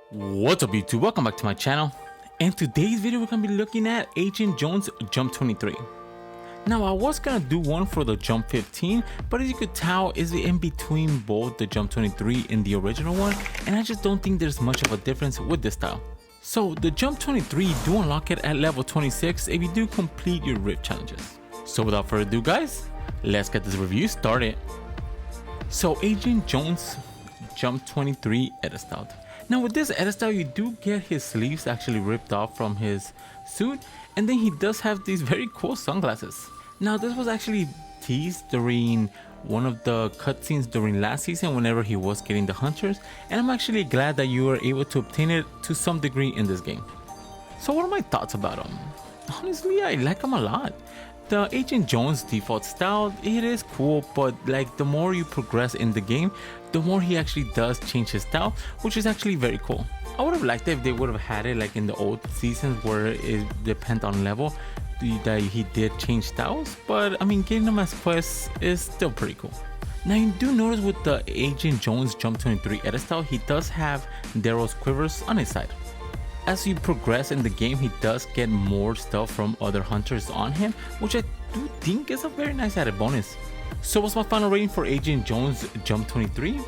What's up YouTube, welcome back to my channel. In today's video we're going to be looking at Agent Jones Jump 23. Now I was going to do one for the Jump 15, but as you could tell is in between both the Jump 23 and the original one, and I just don't think there's much of a difference with this style. So the Jump 23, you do unlock it at level 26 if you do complete your Rift challenges. So without further ado guys, let's get this review started. So Agent Jones Jump 23 edit style. Now with this edit style, you do get his sleeves actually ripped off from his suit, and then he does have these very cool sunglasses. Now this was actually teased during one of the cutscenes during last season whenever he was getting the hunters, and I'm actually glad that you were able to obtain it to some degree in this game. So what are my thoughts about him? Honestly, I like him a lot. The Agent Jones default style, it is cool, but like the more you progress in the game, the more he actually does change his style, which is actually very cool. I would have liked it if they would have had it like in the old seasons where it depends on level that he did change styles, but I mean getting him as quests is still pretty cool. Now you do notice with the Agent Jones Jump 23 edit style, he does have Darrow's quivers on his side. As you progress in the game, he does get more stuff from other hunters on him, which I do think is a very nice added bonus. So what's my final rating for Agent Jones Jump 23?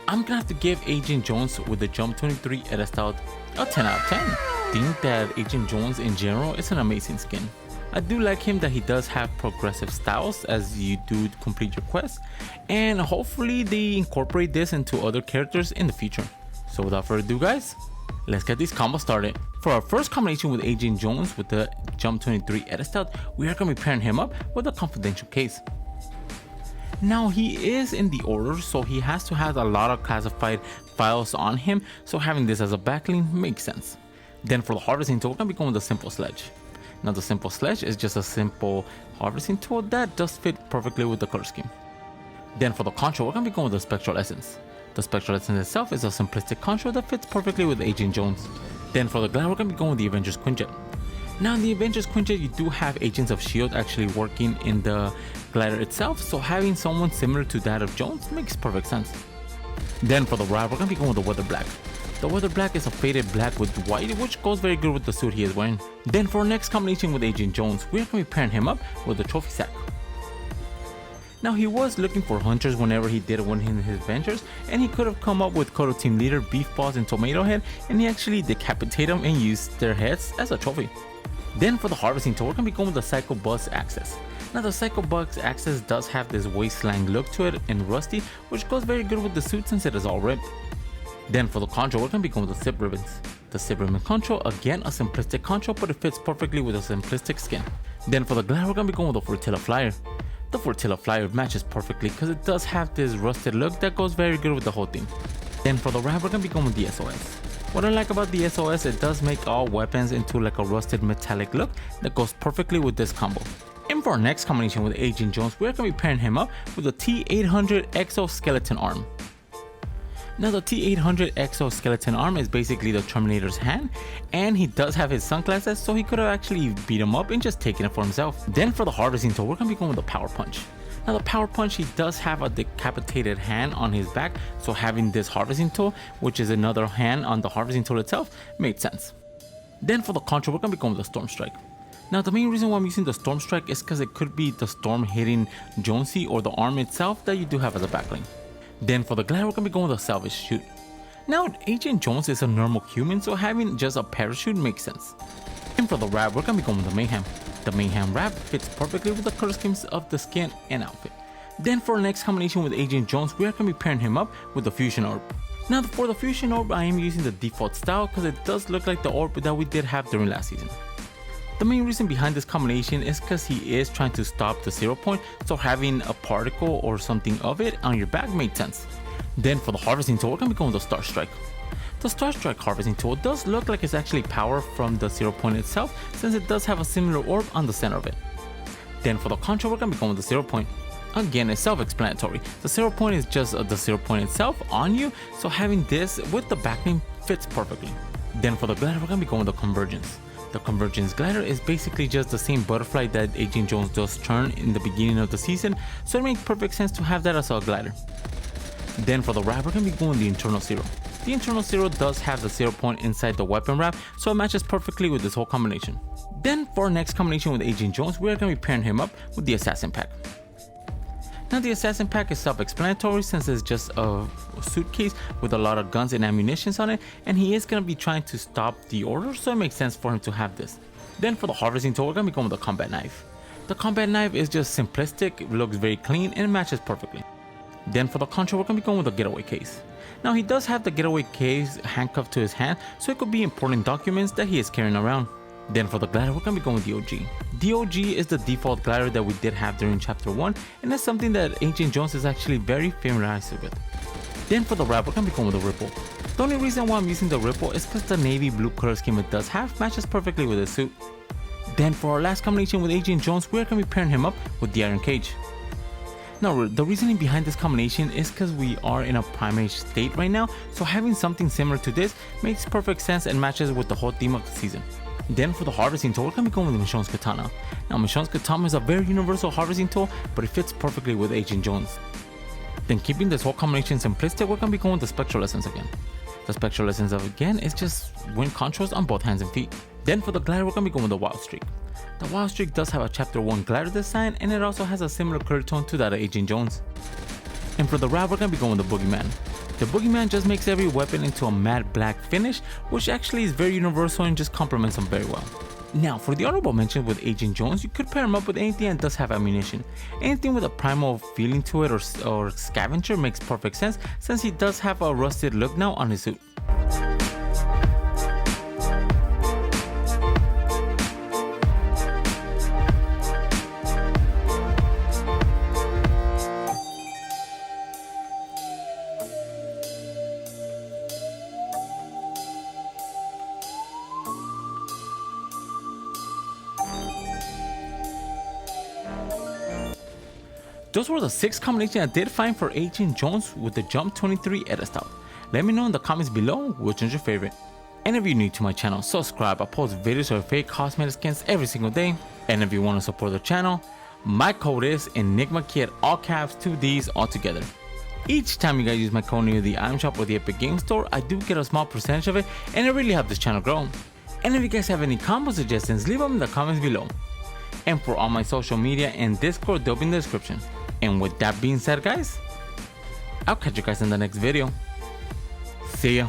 I'm gonna have to give Agent Jones with the Jump 23 edit style a 10 out of 10. I think that Agent Jones in general is an amazing skin. I do like him that he does have progressive styles as you do complete your quests, and hopefully they incorporate this into other characters in the future. So without further ado guys, let's get this combo started. For our first combination with Agent Jones with the Jump 23 edit style, we are going to be pairing him up with a confidential case. Now he is in the order, so he has to have a lot of classified files on him, so having this as a backlink makes sense. Then for the harvesting tool, we're going to be going with the simple sledge. Now the simple sledge is just a simple harvesting tool that does fit perfectly with the color scheme. Then for the control, we're going to be going with the spectral essence. The spectral essence itself is a simplistic control that fits perfectly with Agent Jones. Then for the glider, we're going to be going with the Avengers Quinjet. Now in the Avengers Quinjet, you do have Agents of S.H.I.E.L.D. actually working in the glider itself, so having someone similar to that of Jones makes perfect sense. Then for the ride, we're going to be going with the Weather Black. The Weather Black is a faded black with white, which goes very good with the suit he is wearing. Then for our next combination with Agent Jones, we're going to be pairing him up with the Trophy Sack. Now he was looking for hunters whenever he did win his adventures, and he could have come up with Kodo Team Leader, Beef Balls, and Tomato Head, and he actually decapitated them and used their heads as a trophy. Then for the harvesting tool, we're going to be going with the Psycho Bus Access. Now the Psycho Bus Access does have this wasteland look to it in rusty, which goes very good with the suit since it is all ripped. Then for the control, we're going to be going with the Zip Ribbons. The Zip Ribbon control, again a simplistic control, but it fits perfectly with a simplistic skin. Then for the glider, we're going to be going with the Flotilla Flyer. The Flotilla Flyer matches perfectly because it does have this rusted look that goes very good with the whole thing. Then for the wrap, we're going to be going with the SOS. What I like about the SOS, it does make all weapons into like a rusted metallic look that goes perfectly with this combo. And for our next combination with Agent Jones, we're going to be pairing him up with the T800 Exoskeleton Arm. Now the T800 Exoskeleton Arm is basically the Terminator's hand, and he does have his sunglasses, so he could have actually beat him up and just taken it for himself. Then for the harvesting tool, we're going to be going with the Power Punch. Now the Power Punch, he does have a decapitated hand on his back, so having this harvesting tool, which is another hand on the harvesting tool itself, made sense. Then for the control, we're going to be going with the Storm Strike. Now the main reason why I'm using the Storm Strike is because it could be the storm hitting Jonesy or the arm itself that you do have as a backlink. Then for the glider, we're going to be going with a Salvage Chute. Now Agent Jones is a normal human, so having just a parachute makes sense. And for the wrap, we're going to be going with the Mayhem. The Mayhem wrap fits perfectly with the color schemes of the skin and outfit. Then for our next combination with Agent Jones, we are going to be pairing him up with the Fusion Orb. Now for the Fusion Orb, I am using the default style because it does look like the orb that we did have during last season. The main reason behind this combination is because he is trying to stop the 0 point, so having a particle or something of it on your back made sense. Then for the harvesting tool, we're going to be going with the Star Strike. The Star Strike harvesting tool does look like it's actually power from the 0 point itself, since it does have a similar orb on the center of it. Then for the control, we're going to be going with the 0 point. Again, it's self-explanatory. The 0 point is just the 0 point itself on you, so having this with the backlink fits perfectly. Then for the glider, we're going to be going with the Convergence. The Convergence glider is basically just the same butterfly that Agent Jones does turn in the beginning of the season, so it makes perfect sense to have that as a glider. Then for the wrap, we're going to be going the Internal Zero. the internal zero does have the 0 point inside the weapon wrap, so it matches perfectly with this whole combination. Then for our next combination with Agent Jones, we are going to be pairing him up with the Assassin Pack. Now the Assassin Pack is self-explanatory since it's just a suitcase with a lot of guns and ammunitions on it, and he is going to be trying to stop the Order, so it makes sense for him to have this. Then for the harvesting tool, we're going to be going with the combat knife. The combat knife is just simplistic, it looks very clean, and it matches perfectly. Then for the contra, we're going to be going with the getaway case. Now he does have the getaway case handcuffed to his hand, so it could be important documents that he is carrying around. Then for the glider, we're going to be going with the OG. The OG is the default glider that we did have during chapter 1, and that's something that Agent Jones is actually very familiarized with. Then for the wrap, we're going to be going with the Ripple. The only reason why I'm using the Ripple is because the navy blue color scheme it does have matches perfectly with his suit. Then for our last combination with Agent Jones, we're going to be pairing him up with the Iron Cage. Now the reasoning behind this combination is because we are in a primary state right now, so having something similar to this makes perfect sense and matches with the whole theme of the season. Then for the harvesting tool, we're going to be going with Michonne's Katana. Now Michonne's Katana is a very universal harvesting tool, but it fits perfectly with Agent Jones. Then keeping this whole combination simplistic, we're going to be going with the Spectral Essence again. The Spectral Essence again is just wind controls on both hands and feet. Then for the glider, we're going to be going with the Wild Streak. The Wild Streak does have a chapter 1 glider design, and it also has a similar clear tone to that of Agent Jones. And for the wrap, we're going to be going with the Boogeyman. The Boogeyman just makes every weapon into a matte black finish, which actually is very universal and just complements them very well. Now for the honorable mention with Agent Jones, you could pair him up with anything that does have ammunition. Anything with a primal feeling to it or scavenger makes perfect sense since he does have a rusted look now on his suit. Those were the 6 combinations I did find for Agent Jones with the Jump 23 edit style. Let me know in the comments below which one's your favorite. And if you're new to my channel, subscribe. I post videos of fake cosmetic skins every single day. And if you want to support the channel, my code is ENIGMAKIDD, all caps, 2 Ds all together. Each time you guys use my code near the item shop or the Epic Game Store, I do get a small percentage of it, and it really helps this channel grow. And if you guys have any combo suggestions, leave them in the comments below. And for all my social media and Discord, they'll be in the description. And with that being said, guys, I'll catch you guys in the next video. See ya.